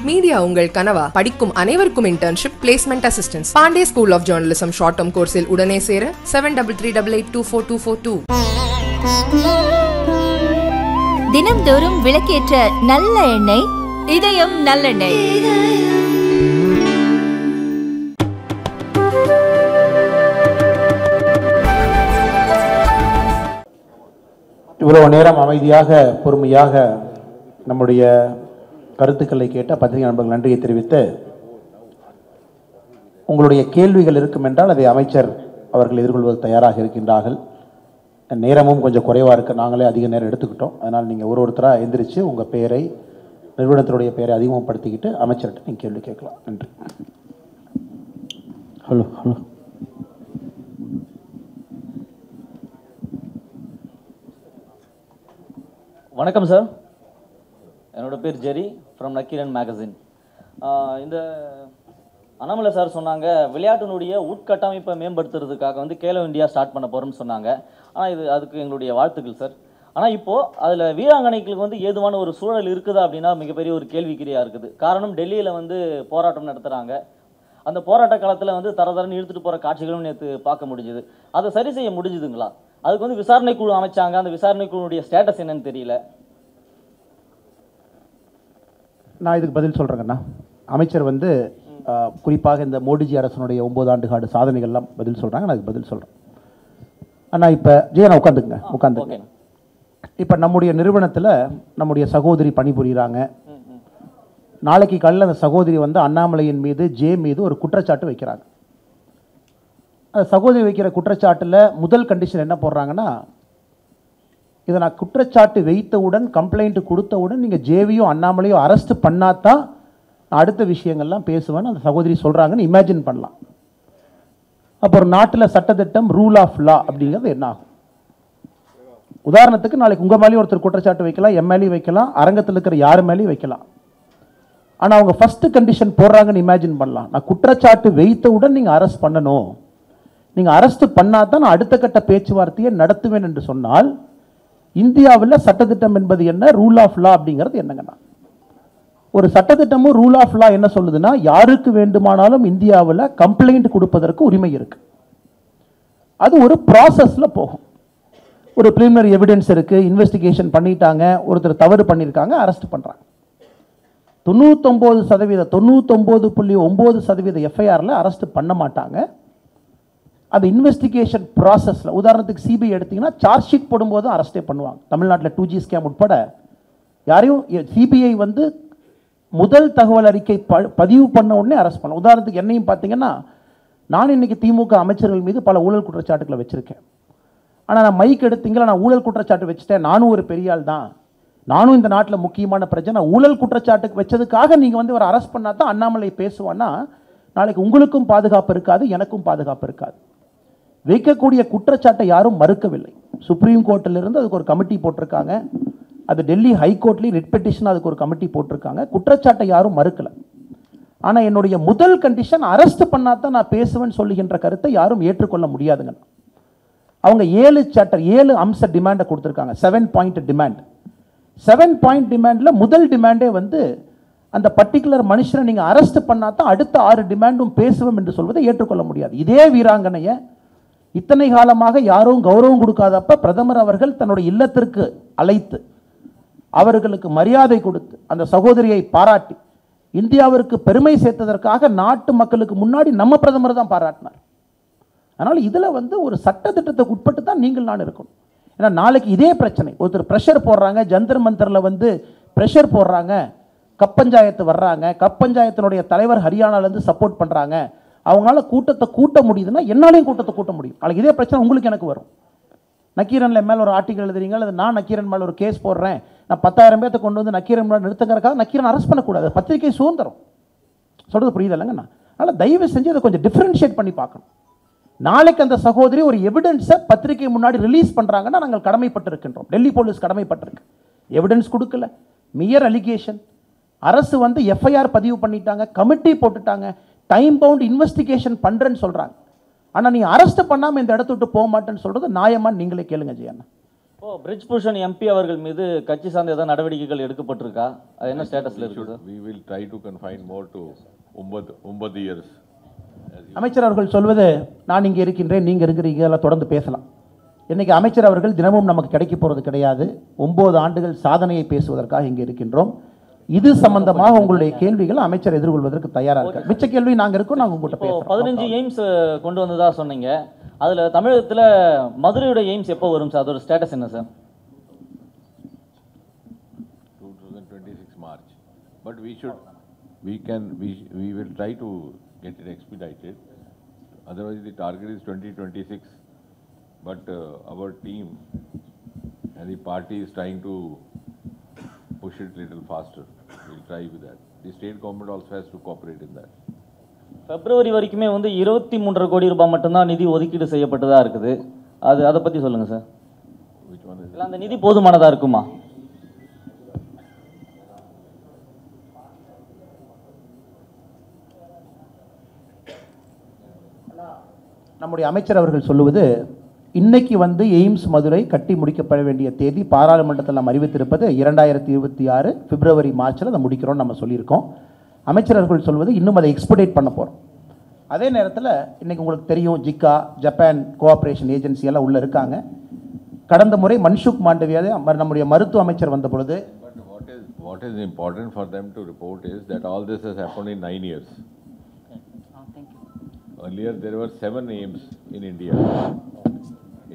Media உங்கள் கனவா? படிக்கும் அனைவருக்கும் internship, placement assistance. Pandey school of journalism short term கோர்ஸில் உடனே சேர 7338824242. தினம்தோறும் விளக்கேற்ற நல்ல எண்ணெய் இதயம் நல்லெண்ணெய். இவ்வளவு நேரம் அமைதியாக பொறுமையாக நம்முடைய கருத்துக்களை கேட்ட பத்திரிகை நண்பர்கள் நன்றியை தெரிவித்து, உங்களுடைய கேள்விகள் இருக்கும் என்றால் அதை அமைச்சர் அவர்கள் எதிர்கொள்வது தயாராக இருக்கின்றார்கள். நேரமும் கொஞ்சம் குறைவாக இருக்குது, நாங்களே அதிக நேரம் எடுத்துக்கிட்டோம். அதனால் நீங்கள் ஒருத்தராக எந்திரிச்சு உங்கள் பெயரை, நிறுவனத்தினுடைய பெயரை அதிகமாகப்படுத்திக்கிட்டு அமைச்சர்கிட்ட நீங்கள் கேள்வி கேட்கலாம். நன்றி. ஹலோ ஹலோ வணக்கம் சார். என்னோட பேர் ஜெரி ஃப்ரம் நக்கீரன் மேகசின். இந்த அண்ணாமலை சார் சொன்னாங்க விளையாட்டினுடைய உட்கட்டமைப்பை மேம்படுத்துறதுக்காக கேலோ இந்தியா ஸ்டார்ட் பண்ண போகிறோம்னு சொன்னாங்க. ஆனால் அதுக்கு எங்களுடைய வாழ்த்துக்கள் சார். ஆனால் இப்போது அதில் வீராங்கனைகளுக்கு ஏதுவான ஒரு சூழல் இருக்குதா அப்படின்னா மிகப்பெரிய ஒரு கேள்விக்குறியாக இருக்குது. காரணம், டெல்லியில் போராட்டம் நடத்துகிறாங்க. அந்த போராட்ட காலத்தில் தரதரன்னு இழுத்துட்டு போகிற காட்சிகளும் நேற்று பார்க்க முடிஞ்சுது. அதை சரி செய்ய முடிஞ்சுதுங்களா? அதுக்கு விசாரணை குழு அமைச்சாங்க. அந்த விசாரணை குழுவுடைய ஸ்டேட்டஸ் என்னன்னு தெரியல. நான் இதுக்கு பதில் சொல்கிறேங்கண்ணா. அமைச்சர் குறிப்பாக இந்த மோடிஜி அரசனுடைய 9 ஆண்டு கால சாதனைகள்லாம் பதில் சொல்கிறாங்க. நான் அதுக்கு பதில் சொல்கிறேன். அண்ணா இப்போ ஜெயனா உட்காந்துங்க. இப்போ நம்முடைய நிறுவனத்தில் நம்முடைய சகோதரி பணிபுரிகிறாங்க. நாளைக்கு காலையில் அந்த சகோதரி அண்ணாமலையின் மீது மீது ஒரு குற்றச்சாட்டு வைக்கிறாங்க. அந்த சகோதரி வைக்கிற குற்றச்சாட்டில் முதல் கண்டிஷன் என்ன போடுறாங்கன்னா, இதை நான் குற்றச்சாட்டு வைத்தவுடன், கம்ப்ளைண்ட் கொடுத்தவுடன் நீங்கள் ஜேவியும் அண்ணாமலையும் அரெஸ்ட் பண்ணாதான் நான் அடுத்த விஷயங்கள்லாம் பேசுவேன்னு அந்த சகோதரி சொல்கிறாங்கன்னு இமேஜின் பண்ணலாம். அப்போ ஒரு நாட்டில் சட்டத்திட்டம், ரூல் ஆஃப் லா அப்படிங்கிறது என்ன ஆகும்? உதாரணத்துக்கு நாளைக்கு உங்கள் மேலேயும் ஒருத்தர் குற்றச்சாட்டு வைக்கலாம், எம்எல்ஏ வைக்கலாம், அரங்கத்தில் இருக்கிற யார் மேலேயும் வைக்கலாம். ஆனால் அவங்க ஃபஸ்ட்டு கண்டிஷன் போடுறாங்கன்னு இமேஜின் பண்ணலாம். நான் குற்றச்சாட்டு வைத்தவுடன் நீங்கள் அரெஸ்ட் பண்ணணும், நீங்கள் அரெஸ்ட் பண்ணாதான் நான் அடுத்த கட்ட பேச்சுவார்த்தையை நடத்துவேன் என்று சொன்னால், இந்தியாவில் சட்டத்திட்டம் என்பது என்ன, ரூல் ஆஃப் லா அப்படிங்கிறது என்னங்கன்னா, ஒரு சட்டத்திட்டமும் ரூல் ஆஃப் லா என்ன சொல்லுதுன்னா, யாருக்கு வேண்டுமானாலும் இந்தியாவில் கம்ப்ளைண்ட் கொடுப்பதற்கு உரிமை இருக்கு. அது ஒரு ப்ராசஸில் போகும். ஒரு பிரிலிமினரி எவிடன்ஸ் இருக்குது, இன்வெஸ்டிகேஷன் பண்ணிட்டாங்க, ஒருத்தர் தவறு பண்ணியிருக்காங்க, அரெஸ்ட் பண்ணுறாங்க. 99.9% எஃப்ஐஆரில் அரெஸ்ட் பண்ண மாட்டாங்க. அந்த இன்வெஸ்டிகேஷன் ப்ராசஸில், உதாரணத்துக்கு சிபிஐ எடுத்திங்கன்னா சார்ஜ் ஷீட் போடும்போதும் அரெஸ்டே பண்ணுவாங்க. தமிழ்நாட்டில் 2G ஸ்கேம் உட்பட யாரையும் சிபிஐ முதல் தகவல் அறிக்கை பதிவு பண்ண உடனே அரெஸ்ட் பண்ண. உதாரணத்துக்கு என்னையும் பார்த்தீங்கன்னா, நான் இன்னைக்கு திமுக அமைச்சர்கள் மீது பல ஊழல் குற்றச்சாட்டுகளை வச்சுருக்கேன். ஆனால் நான் மைக் எடுத்தீங்களா, நான் ஊழல் குற்றச்சாட்டு வச்சுட்டேன், நானும் ஒரு பெரிய ஆள் தான், நானும் இந்த நாட்டில் முக்கியமான பிரச்சனை, ஊழல் குற்றச்சாட்டுக்கு வச்சதுக்காக நீங்கள் ஒரு அரெஸ்ட் பண்ணால் தான் அண்ணாமலை பேசுவான்னா, நாளைக்கு உங்களுக்கும் பாதுகாப்பு இருக்காது, எனக்கும் பாதுகாப்பு இருக்காது. வைக்கக்கூடிய குற்றச்சாட்டை யாரும் மறுக்கவில்லை. சுப்ரீம் கோர்ட்டிலிருந்து அதுக்கு ஒரு கமிட்டி போட்டிருக்காங்க. அது டெல்லி ஹைகோர்ட்லேயும் ரிட் பெட்டிஷன் அதுக்கு ஒரு கமிட்டி போட்டிருக்காங்க. குற்றச்சாட்டை யாரும் மறுக்கலை. ஆனால் என்னுடைய முதல் கண்டிஷன் அரெஸ்ட் பண்ணாதான் நான் பேசுவேன்னு சொல்லுகின்ற கருத்தை யாரும் ஏற்றுக்கொள்ள முடியாதுங்க. அவங்க 7 அம்ச டிமாண்டை கொடுத்துருக்காங்க. 7 பாயிண்ட் டிமாண்ட். 7 பாயிண்ட் டிமாண்டில் முதல் டிமாண்டே அந்த பர்டிகுலர் மனுஷனை நீங்கள் அரெஸ்ட் பண்ணாதான் அடுத்த 6 டிமாண்டும் பேசுவோம் என்று சொல்வதை ஏற்றுக்கொள்ள முடியாது. இதே வீராங்கனையை இத்தனை காலமாக யாரும் கௌரவம் கொடுக்காதப்ப பிரதமர் அவர்கள் தன்னுடைய இல்லத்திற்கு அழைத்து அவர்களுக்கு மரியாதை கொடுத்து அந்த சகோதரியை பாராட்டி இந்தியாவிற்கு பெருமை சேர்த்ததற்காக நாட்டு மக்களுக்கு முன்னாடி நம்ம பிரதமர் தான் பாராட்டினார். அதனால் இதில் ஒரு சட்டத்திட்டத்துக்கு உட்பட்டு தான் நீங்கள் நான் இருக்கணும். ஏன்னா நாளைக்கு இதே பிரச்சனை, ஒருத்தர் ப்ரெஷர் போடுறாங்க, ஜந்தர் மந்தரில் ப்ரெஷர் போடுறாங்க, கப்பஞ்சாயத்து வர்றாங்க, கப்பஞ்சாயத்தினுடைய தலைவர் ஹரியானாலேருந்து சப்போர்ட் பண்ணுறாங்க, அவங்களால கூட்டத்தை கூட்ட முடியுதுன்னா என்னாலையும் கூட்டத்தை கூட்ட முடியும். நாளைக்கு இதே பிரச்சனை உங்களுக்கு எனக்கு வரும். நக்கீரனில் மேலே ஒரு ஆர்டிகல் எழுதுறீங்க, அல்லது நான் நக்கீரன் மேலே ஒரு கேஸ் போடுறேன், நான் 10,000 பேர்த்தை கொண்டு நக்கீரன் மேலே நிறுத்துங்கிறக்காக நக்கீரன் அரெஸ்ட் பண்ணக்கூடாது. பத்திரிகை சுதந்திரம் சொல்கிறது புரியுது இல்லைங்கண்ணா. அதனால் தயவு செஞ்சு அதை கொஞ்சம் டிஃப்ரென்ஷியேட் பண்ணி பார்க்கணும். நாளைக்கு அந்த சகோதரி ஒரு எவிடன்ஸை பத்திரிகை முன்னாடி ரிலீஸ் பண்ணுறாங்கன்னா நாங்கள் கடமைப்பட்டிருக்கின்றோம். டெல்லி போலீஸ் கடமைப்பட்டிருக்கு. எவிடன்ஸ் கொடுக்கல, மியர் அலிகேஷன். அரசு எஃப்ஐஆர் பதிவு பண்ணிட்டாங்க, கமிட்டி போட்டுட்டாங்க, டைம் பவுண்ட் இன்வெஸ்டிகேஷன் பண்ணுறேன்னு சொல்கிறாங்க. ஆனால் நீ அரெஸ்ட் பண்ணாமல் இந்த இடத்த விட்டு போக மாட்டேன்னு சொல்கிறது நியாயமான்னு நீங்களே கேளுங்க ஜெயண்ணா. ஓ பிரிட்ஜ் பூஷன் எம்பி அவர்கள் மீது கட்சி சார்ந்த ஏதாவது நடவடிக்கைகள் எடுக்கப்பட்டிருக்கா? அது என்ன ஸ்டேட்டஸ்ல இருக்கு sir? We will try to confine more to 9 years. அமைச்சர் அவர்கள் சொல்வது, நான் இங்கே இருக்கின்றேன், நீங்கள் இருக்கிறீங்க, எல்லாம் தொடர்ந்து பேசலாம். இன்றைக்கி அமைச்சர் அவர்கள் தினமும் நமக்கு கிடைக்க போகிறது கிடையாது. 9 ஆண்டுகள் சாதனையை பேசுவதற்காக இங்கே இருக்கின்றோம். இது சம்பந்தமாக உங்களுடைய கேள்விகள் அமைச்சர் எதிர்கொள்வதற்கு தயாராக இருக்கார். மிச்ச கேள்வி நாங்கள் இருக்கோம், நாங்கள் உங்கள்கிட்ட பேசுகிறோம். 15 எய்ம்ஸ் கொண்டு வந்ததா சொன்னீங்க. அதில் தமிழகத்தில் மதுரையோட எய்ம்ஸ் எப்போ வரும் சார்? அதோட ஸ்டேட்டஸ் என்ன sir? 2026 March. But we will try to get it expedited. Otherwise, the target is 2026. But our team and the party is trying to push it a little faster. We'll try with that. The state government also has to cooperate in that. பிப்ரவரி வரைக்குமே வந்து 23.5 கோடி ரூபாய் மட்டும்தான் நிதி ஒதுக்கீடு செய்யப்பட்டதா இருக்குது. அதை பற்றி சொல்லுங்க சார். Which one is? இல்லை அந்த நிதி போதுமானதா இருக்குமா? நம்முடைய அமைச்சர் அவர்கள் சொல்லுவது, இன்னைக்கு வந்து எய்ம்ஸ் மதுரை கட்டி முடிக்கப்பட வேண்டிய தேதி பாராளுமன்றத்தில் நம்ம அறிவித்திருப்பது 2026 பிப்ரவரி மார்ச்சில் அதை முடிக்கிறோம் நம்ம சொல்லியிருக்கோம். அமைச்சர் அவர்கள் சொல்வது இன்னும் அதை எக்ஸ்போர்ட் பண்ண போகிறோம். அதே நேரத்தில் இன்றைக்கி உங்களுக்கு தெரியும், ஜிக்கா ஜப்பான் கோஆப்ரேஷன் ஏஜென்சி எல்லாம் உள்ளே இருக்காங்க. கடந்த முறை மன்சுக் மாண்டவியாதே நம்முடைய மருத்துவ அமைச்சர் வந்த பொழுது, what is important for them to report is that all this has happened in 9 years. Earlier there were 7 aims in India.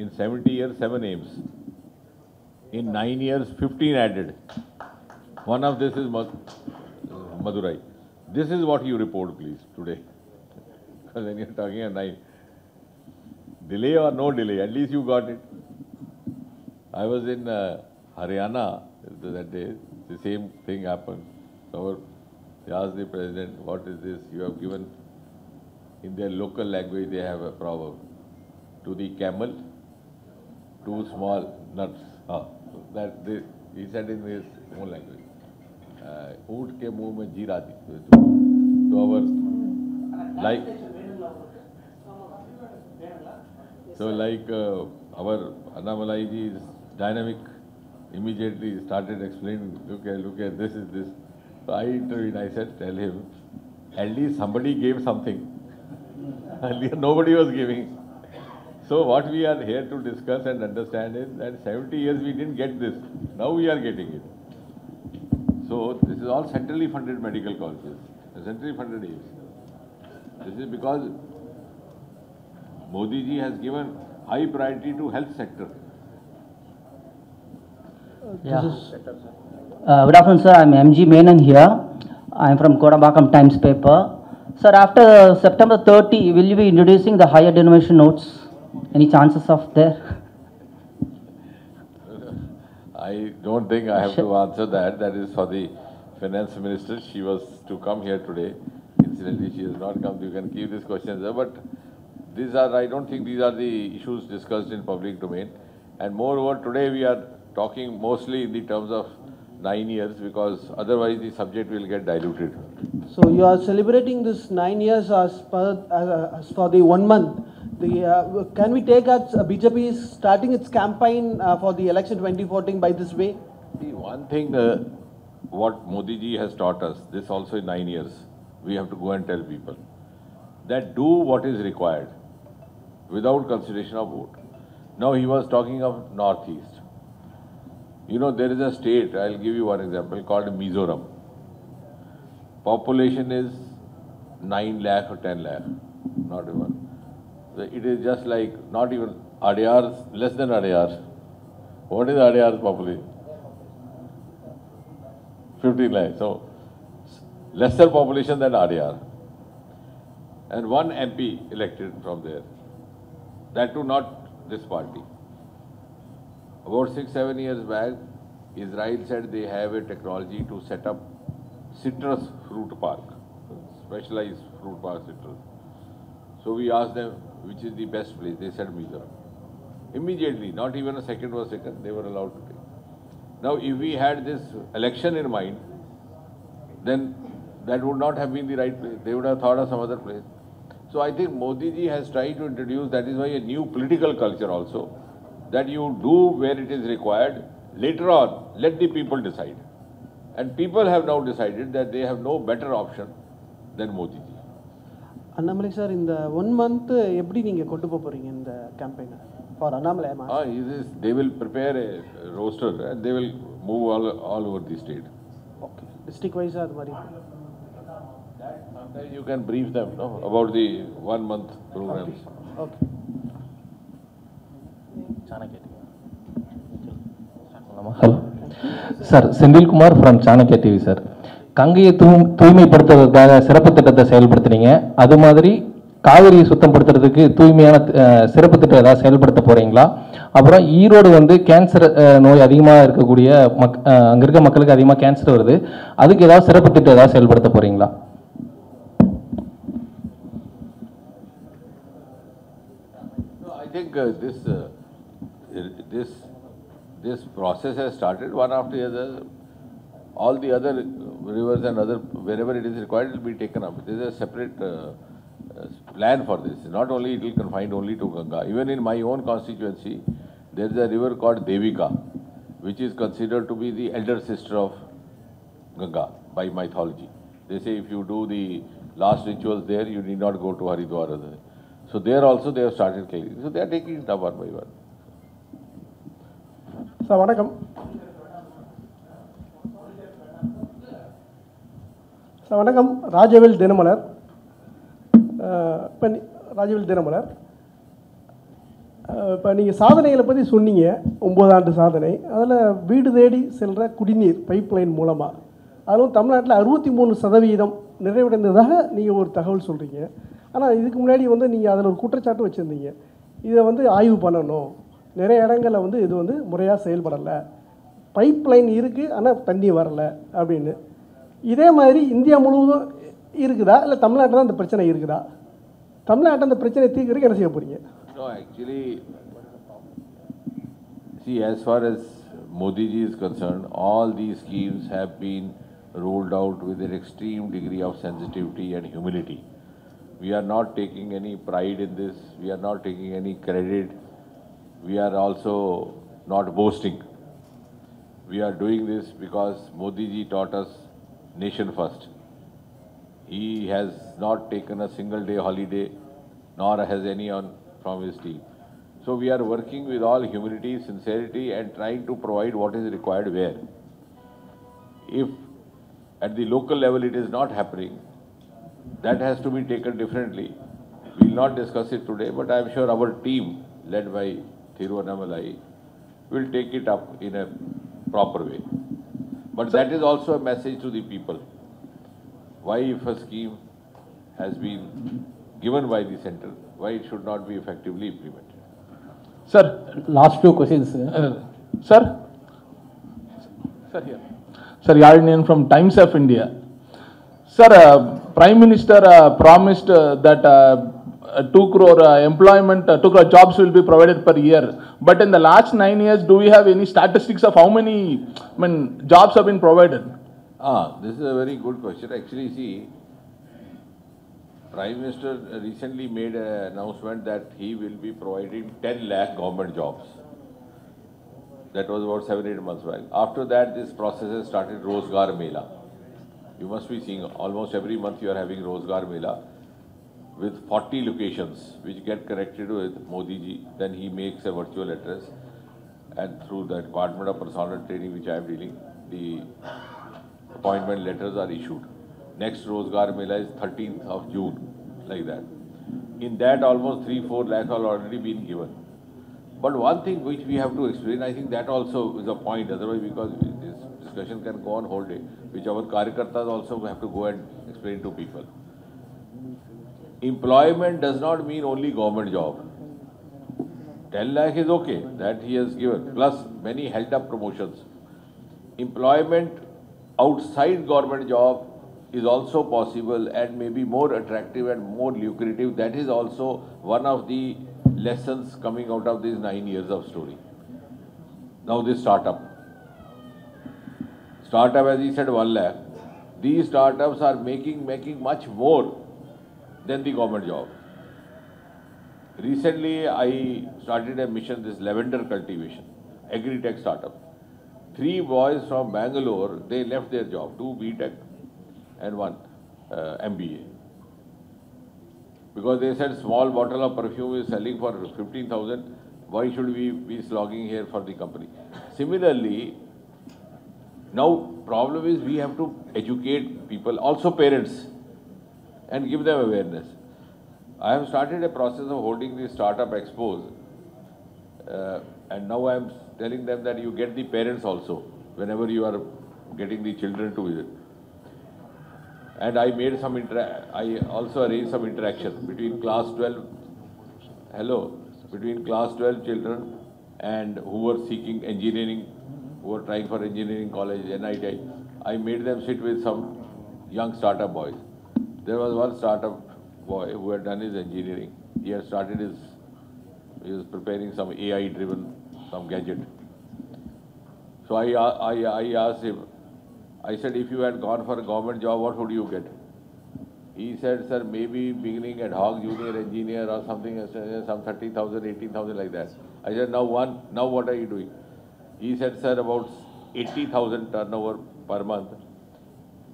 In 70 years, 7 aims. In 9 years, 15 added. One of this is Madurai. This is what you report, please, today. Because when you're talking at 9, delay or no delay, at least you got it. I was in Haryana that day. The same thing happened. So they asked the president, what is this? You have given, in their local language, they have a proverb. To the camel, 2 small nuts. He said in his own language. ऊंट के मुंह में जीरा दी. So our our Annamalai ji is dynamic. Immediately started explaining. Look at this is this. So I intervened. I said, tell him, at least somebody gave something. Earlier nobody was giving. So what we are here to discuss and understand is that 70 years we didn't get this. Now we are getting it. So this is all centrally funded medical colleges, centrally funded aims. This is because Modi ji has given high priority to health sector. Yeah. Good afternoon, sir. I'm MG Menon here. I'm from Kodambakam Times paper. Sir, after September 30, will you be introducing the higher denomination notes? Any chances of there? I don't think I have to answer that. That is for the finance minister. She was to come here today. Incidentally, she has not come. You can keep these questions there. But I don't think these are the issues discussed in public domain. And moreover, today we are talking mostly in the terms of 9 years, because otherwise the subject will get diluted. So you are celebrating this 9 years as for the 1 month. Can we take as BJP is starting its campaign for the election 2014 by this way? See, one thing what Modi ji has taught us, this also in 9 years, we have to go and tell people that do what is required without consideration of vote. Now he was talking of Northeast. You know, there is a state, I'll give you one example, called Mizoram. Population is 9 lakh or 10 lakh, not even. It is just like, not even Adyar, less than Adyar. What is Adyar's population? 15 lakh. So, lesser population than Adyar. And 1 MP elected from there. That too not this party. About 6-7 years back, Israel said they have a technology to set up citrus fruit park, specialized fruit park citrus. So we asked them which is the best place. They said Mizoram. Immediately, not even a second was taken, they were allowed to take. Now if we had this election in mind, then that would not have been the right place. They would have thought of some other place. So I think Modi ji has tried to introduce, that is why, a new political culture also, that you do where it is required. Later on, let the people decide. And people have now decided that they have no better option than Modi ji. Annamalai sir, in the 1 month, எப்படி நீங்க கொண்டு போறீங்க இந்த campaign for Annamalai? They will prepare a roster and they will move all over the state. Okay. District wise அது மாதிரி. Sometimes you can brief them about the 1 month programs. Okay. Chanakyaa. Hello. Sir, Sendil Kumar from Chanakyaa TV, sir. கங்கையை தூய்மைப்படுத்துவதற்காக சிறப்பு திட்டத்தை செயல்படுத்துறீங்க. அது மாதிரி காவிரியை சுத்தப்படுத்துறதுக்கு தூய்மையான சிறப்பு திட்டம் ஏதாவது செயல்படுத்த போறீங்களா? அப்புறம் ஈரோடு வந்து கேன்சர் நோய் அதிகமாக இருக்கக்கூடிய அங்கே இருக்க மக்களுக்கு அதிகமாக கேன்சர் வருது. அதுக்கு ஏதாவது சிறப்பு திட்டம் ஏதாவது செயல்படுத்த போறீங்களா? I think this process has started one after the other. All the other rivers and other, wherever it is required, it will be taken up. There is a separate plan for this. Not only it will confine only to Ganga. Even in my own constituency, there is a river called Devika, which is considered to be the elder sister of Ganga by mythology. They say if you do the last rituals there, you need not go to Haridwar. So there also they have started cleaning. So they are taking it up one by one. Sir, vanakkam. Sir, vanakkam. Rajavel Dinamalar. Rajavel Dinamalar. இப்போ நீங்கள் சாதனைகளை பற்றி சொன்னீங்க, 9 ஆண்டு சாதனை. அதில் வீடு தேடி செல்கிற குடிநீர் பைப்லைன் மூலமாக அதுவும் தமிழ்நாட்டில் 63% நிறைவடைந்ததாக நீங்கள் ஒரு தகவல் சொல்கிறீங்க. ஆனால் இதுக்கு முன்னாடி வந்து நீங்கள் அதில் ஒரு குற்றச்சாட்டு வச்சுருந்தீங்க. இதை வந்து ஆய்வு பண்ணணும், நிறைய இடங்களில் வந்து இது வந்து முறையாக செயல்படலை, பைப்லைன் இருக்குது ஆனால் தண்ணி வரலை அப்படின்னு. இதே மாதிரி இந்தியா முழுவதும் இருக்குதா, இல்லை தமிழ்நாட்டில் தான் இந்த பிரச்சனை இருக்குதா? தமிழ்நாட்டில் அந்த பிரச்சனை தீர்க்கிறதுக்கு என்ன செய்ய போகிறீங்க? No, actually, see, as far as Modi ji is concerned, all these schemes have been rolled out with an extreme degree of sensitivity and humility. We are not taking any pride in this. We are not taking any credit. We are also not boasting. We are doing this because Modi ji taught us nation first. He has not taken a single day holiday, nor has any from his team. So we are working with all humility, sincerity and trying to provide what is required where. If at the local level it is not happening, that has to be taken differently. We will not discuss it today, but I am sure our team led by Annamalai will take it up in a proper way. But that is also a message to the people. Why if a scheme has been given by the center, why it should not be effectively implemented. Sir, last few questions. Sir? Sir, here. Sir, Yarinian from Times of India. Sir, Prime Minister promised that 2 crore employment, 2 crore jobs will be provided per year. But in the last 9 years, do we have any statistics of how many jobs have been provided? This is a very good question. Actually, see, Prime Minister recently made an announcement that he will be providing 10 lakh government jobs. That was about 7-8 months back. After that, this process has started Rozgar Mela. You must be seeing almost every month you are having Rozgar Mela with 40 locations which get connected with Modi ji. Then he makes a virtual address and through the Department of Personnel Training which I am dealing, the appointment letters are issued. Next Rozgar Mela is 13th of June, like that. In that almost 3-4 lakh have already been given. But one thing which we have to explain, I think that also is a point, otherwise because this discussion can go on whole day, which our Karyakartas also have to go and explain to people. Employment does not mean only government job. 10 lakh is okay, that he has given, plus many held up promotions. Employment outside government job is also possible and may be more attractive and more lucrative. That is also one of the lessons coming out of these 9 years of story. Now this startup, as he said, 1 lakh. These startups are making much more than the government job. Recently, I started a mission, this lavender cultivation, agri-tech startup. 3 boys from Bangalore, they left their job, 2 B.Tech and 1 MBA. Because they said small bottle of perfume is selling for 15,000, why should we be slogging here for the company? Similarly, now problem is we have to educate people, also parents, and give them awareness. I have started a process of holding the startup expos, and now I am telling them that you get the parents also whenever you are getting the children to visit. And I made some I also arranged some interaction between class 12, between class 12 children and who were seeking engineering, who were trying for engineering college, NIT. I made them sit with some young startup boys. There was one startup boy who had done his engineering. He had started he was preparing some AI-driven, some gadget. So I asked him, I said, if you had gone for a government job, what would you get? He said, sir, maybe beginning ad hoc junior engineer or something, some 30,000, 18,000 like that. I said, now what are you doing? He said, sir, about 80,000 turnover per month.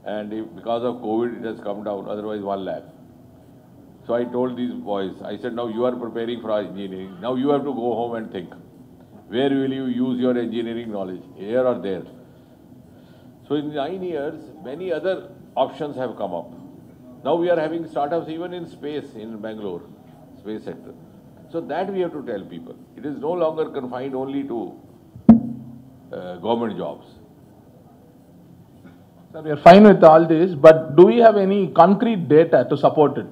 And because of COVID, it has come down, otherwise 1 lakh. So I told these boys, I said, now you are preparing for engineering. Now you have to go home and think. Where will you use your engineering knowledge, here or there? So in 9 years, many other options have come up. Now we are having startups even in space in Bangalore, space sector. So that we have to tell people. It is no longer confined only to government jobs. Sir, we are fine with all this, but do we have any concrete data to support it?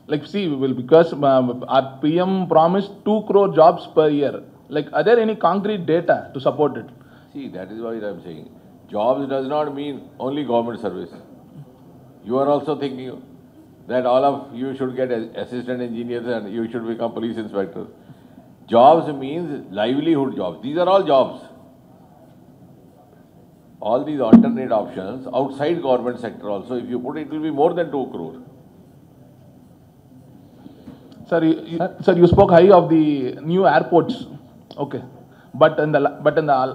Like, see, because our PM promised 2 crore jobs per year. Like, are there any concrete data to support it? See, that is why I am saying, jobs does not mean only government service. You are also thinking that all of you should get assistant engineers and you should become police inspectors. Jobs means livelihood jobs. These are all jobs. All these alternate options outside government sector also, if you put it, will be more than 2 crore. Sir, you spoke high of the new airports. Okay. But in the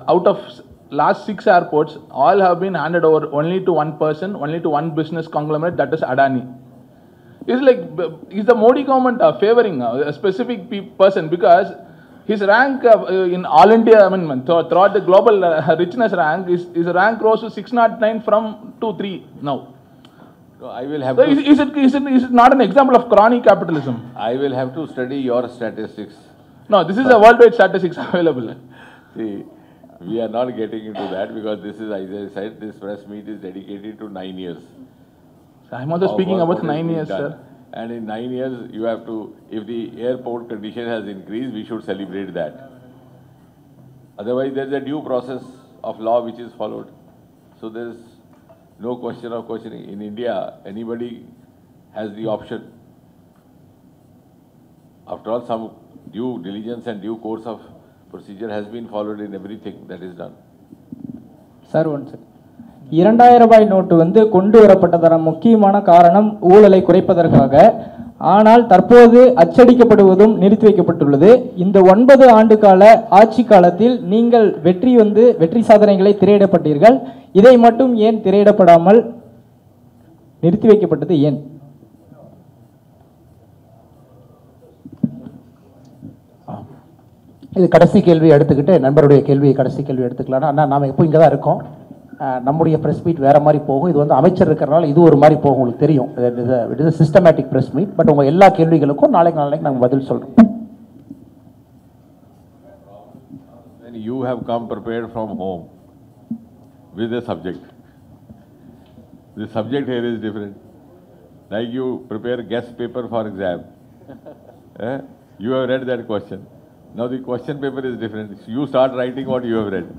out of last 6 airports, all have been handed over only to one person, only to one business conglomerate, that is Adani. Is the Modi government favoring a specific person? Because his rank in all India, throughout the global richness rank, his rank rose to 609 from 2-3 now. No, I will have so is it not an example of crony capitalism? I will have to study your statistics. No, this is a worldwide statistics available. See, we are not getting into that because this is, as I said, this press meet is dedicated to 9 years. I am also speaking about 9 years, sir. And in 9 years, you have to, if the airport condition has increased, we should celebrate that. Otherwise, there is a due process of law which is followed. So there is no question of questioning. In India, anybody has the option. After all, some due diligence and due course of procedure has been followed in everything that is done. Sir, one second. 2000 ரூபாய் note வந்து கொண்டு வரப்பட்டதற்கான முக்கியமான காரணம் ஊழலை குறைப்பதற்காக. ஆனால் தற்போது அச்சடிக்கப்படுவதும் நிறுத்தி வைக்கப்பட்டுள்ளது. இந்த 9 ஆண்டு கால ஆட்சி காலத்தில் நீங்கள் வெற்றி சாதனைகளை திரையிடப்பட்டீர்கள். இதை மட்டும் ஏன் திரையிடப்படாமல் நிறுத்தி வைக்கப்பட்டது ஏன்? இது கடைசி கேள்வி எடுத்துக்கிட்டு நண்பருடைய கடைசி கேள்வி எடுத்துக்கலாம். அண்ணா, நாம எப்போ இங்கே தான் இருக்கோம். நம்முடைய ப்ரெஸ் மீட் வேறு மாதிரி போகும். இது வந்து அமைச்சர் இருக்கிறனால இது ஒரு மாதிரி போகும், உங்களுக்கு தெரியும். It is systematic press meet. But உங்கள் எல்லா கேள்விகளுக்கும் நாளைக்கு நாங்கள் பதில் சொல்கிறோம். You have come prepared from home with a subject. The subject here is different. Like you prepare guest paper for exam. You have read that question. Now the question paper is different. You start writing what you have read.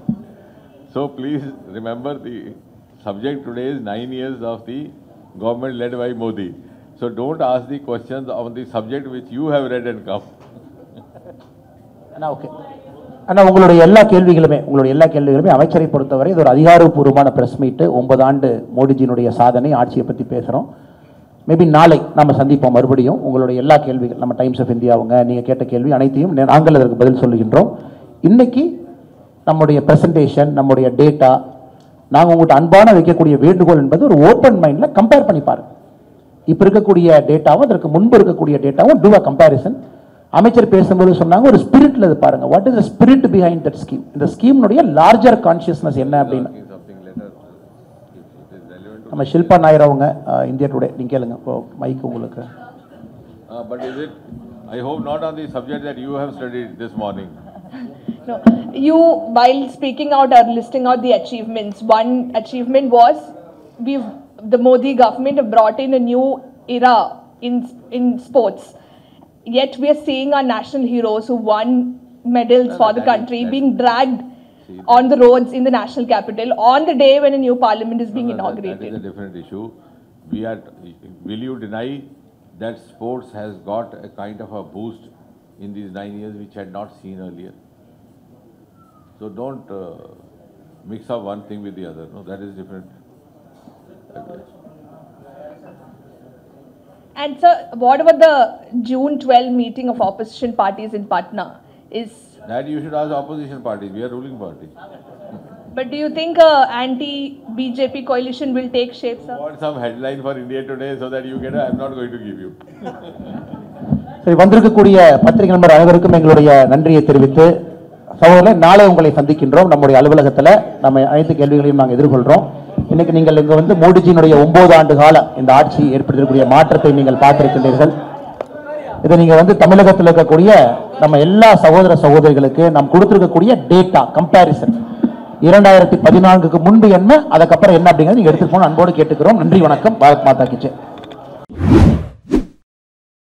So please remember, the subject today is 9 years of the government led by Modi. So don't ask the questions on the subject which you have read and come. Okay. அண்ணா, உங்களுடைய எல்லா கேள்விகளுமே அமைச்சரை பொறுத்தவரை இது ஒரு அதிகாரப்பூர்வமான press மீட்டு. 9 ஆண்டு மோடிஜியினுடைய சாதனை, ஆட்சியை பற்றி பேசுகிறோம். மேபி நாளை நம்ம சந்திப்போம் மறுபடியும். உங்களுடைய எல்லா கேள்விகள் நம்ம டைம்ஸ் ஆஃப் இந்தியாவுங்க நீங்கள் கேட்ட கேள்வி அனைத்தையும் நாங்கள் அதற்கு பதில் சொல்லுகின்றோம். இன்னைக்கு நம்முடைய ப்ரெசன்டேஷன், நம்முடைய டேட்டா, நாங்கள் உங்கள்கிட்ட அன்பான வைக்கக்கூடிய வேண்டுகோள் என்பது ஒரு ஓப்பன் மைண்டில் கம்பேர் பண்ணி பாருங்க. இப்போ இருக்கக்கூடிய டேட்டாவும் அதற்கு முன்பு இருக்கக்கூடிய டேட்டாவும் டூ அ கம்பேரிசன். அமைச்சர் பேசும்போது சொன்னாங்க ஒரு ஸ்பிரிட்ல இது பாருங்க. What is the spirit behind that scheme? இந்த ஸ்கீம்னுடைய லார்ஜர் கான்சியஸ்னஸ் என்ன அப்படின்னு நம்ம ஷில்பா நாயர் அவங்க இந்தியா டுடே நீங்க கேளுங்க. இப்போ மைக் உங்களுக்கு. But is it, I hope not on the subject that you have studied this morning. No, you, while speaking out or listing out the achievements, one achievement was the Modi government have brought in a new era in sports. Yet we are seeing our national heroes who won medals for the country being dragged on the roads in the national capital on the day when a new parliament is being inaugurated. That is a different issue. Will you deny that sports has got a kind of a boost in these 9 years which had not seen earlier? So don't mix up one thing with the other. No, that is different. And sir, what about the June 12 meeting of opposition parties in Patna? That you should ask opposition parties. We are ruling party. But do you think anti-BJP coalition will take shape, sir? You want some headline for India Today so that you get I am not going to give you. சரி, வந்திருக்கக்கூடிய பத்திரிகை நண்பர் அனைவருக்கும் எங்களுடைய நன்றியை தெரிவித்து சகோதரர்களே, நாளை உங்களை சந்திக்கின்றோம். நம்முடைய அலுவலகத்தில் நம்ம அனைத்து கேள்விகளையும் நாங்கள் எதிர்கொள்கிறோம். இன்னைக்கு நீங்கள் இங்கே வந்து மோடிஜியினுடைய 9 ஆண்டு கால இந்த ஆட்சி ஏற்படுத்தக்கூடிய மாற்றத்தை நீங்கள் பார்த்திருக்கின்றீர்கள். இதை நீங்கள் வந்து தமிழகத்தில் இருக்கக்கூடிய நம்ம எல்லா சகோதர சகோதரிகளுக்கு நாம் கொடுத்திருக்கக்கூடிய டேட்டா கம்பேரிசன் 2014க்கு முன்பு என்ன, அதுக்கப்புறம் என்ன அப்படிங்கிறது நீங்கள் எடுத்துட்டு போன அன்போடு கேட்டுக்கிறோம். நன்றி, வணக்கம். பாரத் மாதா கி ஜெய்.